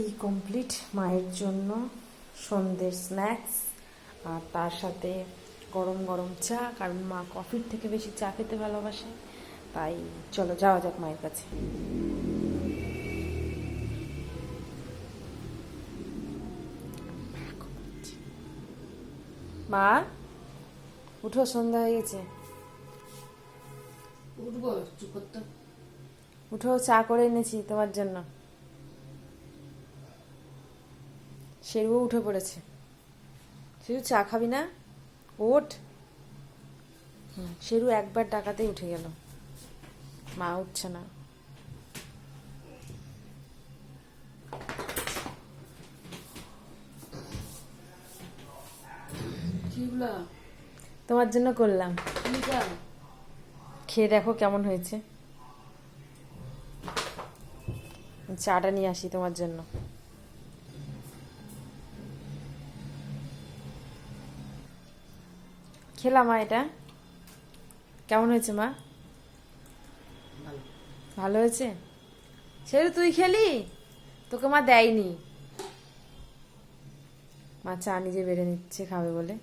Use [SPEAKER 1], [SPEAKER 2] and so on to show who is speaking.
[SPEAKER 1] এই কমপ্লিট মায়ের জন্য সন্ধ্যের স্ন্যাক্স, আর তার সাথে গরম গরম চা, কারণ মা কফির থেকে বেশি চা খেতে ভালোবাসে। তাই চলো যাওয়া যাক মায়ের কাছে। মা উঠো, সন্ধ্যা হয়ে গেছে।
[SPEAKER 2] উঠবো, চুপ করতে।
[SPEAKER 1] উঠো, চা করে এনেছি তোমার জন্য। শেরুও উঠে পড়েছে। শেরু চা খাবি না? ওঠ। শেরু একবার ডাকাতেই উঠে গেল, মা উঠছে না।
[SPEAKER 2] কিগুলা
[SPEAKER 1] তোমার জন্য করলাম,
[SPEAKER 2] কিটা?
[SPEAKER 1] খেয়ে দেখো কেমন হয়েছে। চাটা নিয়ে আসি তোমার জন্য। খেলাম মা, এটা কেমন হয়েছে মা?
[SPEAKER 2] ভালো।
[SPEAKER 1] ভালো হয়েছে। সেরু তুই খেলি? তোকে মা দেয়নি, মা চা নিজে বেড়ে নিচ্ছে খাবে বলে।